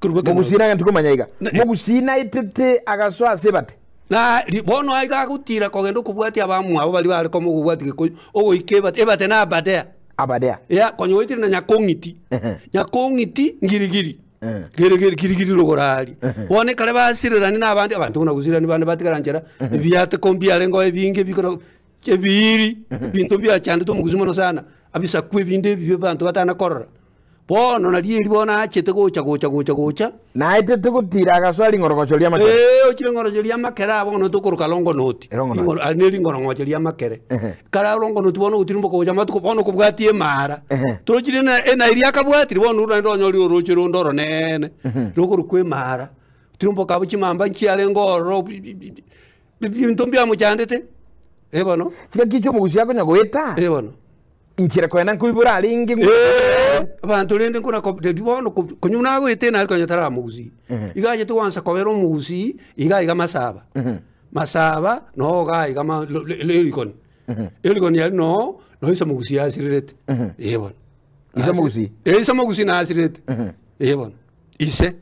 Mugusina ntuko manyaika. Mugusina itete agaswa sebate. Na bono aiga gutira kogendo kubwati abamu abo bali bali komo kubwati ko ogo ikebate ebate na abadea. Abadea. Ya konyo itire na nyakongiti. Nyakongiti ngirigiri. Girigiri rogorari. Wone kale basirani n'abandi abantu kuna gusirani bande batigarangera byate kombi alengo ebinge bikoro ebiri bintu bya cyane to muguzimo no sana abisa kwebinde bibyo bantu batana korora. Bono na liye libona achete gocha na itete gutira agaswali ngorogocho lya makere ochire ngorogocho lya makere abono to koruka longo noti aneli ngorogocho lya makere kara longo noti bono utirimbo ko jama to bono kubwatie mara turokire na iria kabwatiri bono ndo nyori orochiro ndoro nene rokuru kwe mara utirimbo kabo chimamba nchiale ngoro bintombya mu cyandete bono kika kicho mugusi yako nyagoeta bono inchira kwenda kuibura alingi abantu rende kuna bono kunyuna gwete na alikonya tara mugusi igaje to wansa kobero mugusi iga masaba masaba no ga iga lelikon elikon ya no isa mugusi ya sirete bono isa mugusi na sirete bono ise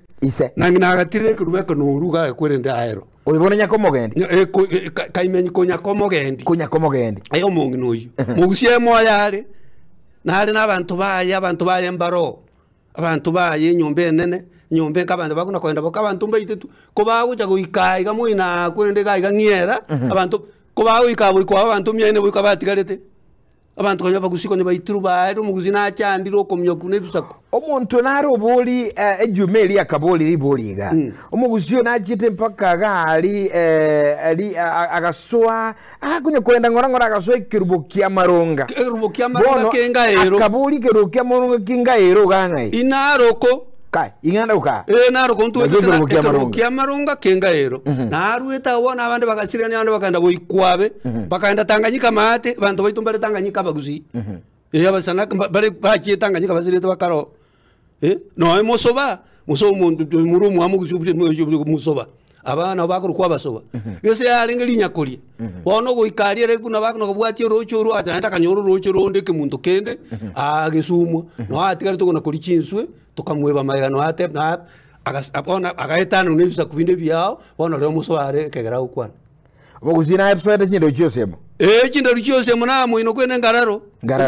nangina gatire kuruba ko nuruga kwerende aero oyibona nyakomogendi kaimenyi konyakomogendi ayo mungi nuyu mugusi moyale nale n'abantu baye mbaro abantu baye nyombe nene nyombe kabanda bakuna kwenda bokabantu mbaite ko baguja guikaiga muina kwende gaiga ngiera abantu ko baguika buri kwa abantu myene buri kabatigarete abantu kanya bagusiko ne baituru baero muguzi na cyandiro komyoku nebisako omuntu naro boli ejumeli akaboli liboliga omugusio na chite mpaka gali agaswa akunya kwenda ngora agaswa kirubukia maronga kengaero akaboli kirubukia maronga kingaero gangai inaroko kai inganda uka naroko ntu kirubukia maronga kengaero narueta wona abandi bagashirana abandi bakanda boikwabe bakanda Tanganyika mate abantu baitumbare Tanganyika baguzi abasana bari bakiye Tanganyika basirete bakaro no musoba murumu amuguzi musoba abana bakuru kwa basoba yose yarenga nyakolie wono go ikarire kuna bakuna kubwati rochoro atanda kanyoro rochoro ndeke muntu kende agesumwa no atigara to kuna kuri chinswe tukamweba mayano ate na agapona agaetana unebisa kubinde byao wono le musoare kegera ukwana boguzina episode chindo cyosemo chindo cyosemo na mu ino kwene ngararo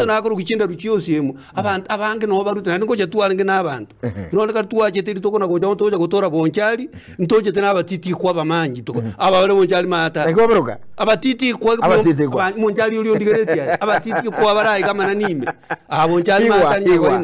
nakuru kuchinda cyosemo abantu abange no baruta ngo je tuwaringe n'abantu none ka tuwaje tiri to kona goja ontoja gotora bonchali ntoje tena abatiti kwa bamanji to aba bale bonchali mata abatiti kwa bonchali uli ndigereti abatiti kwa barayi kama nanime abonchali mata ni kwa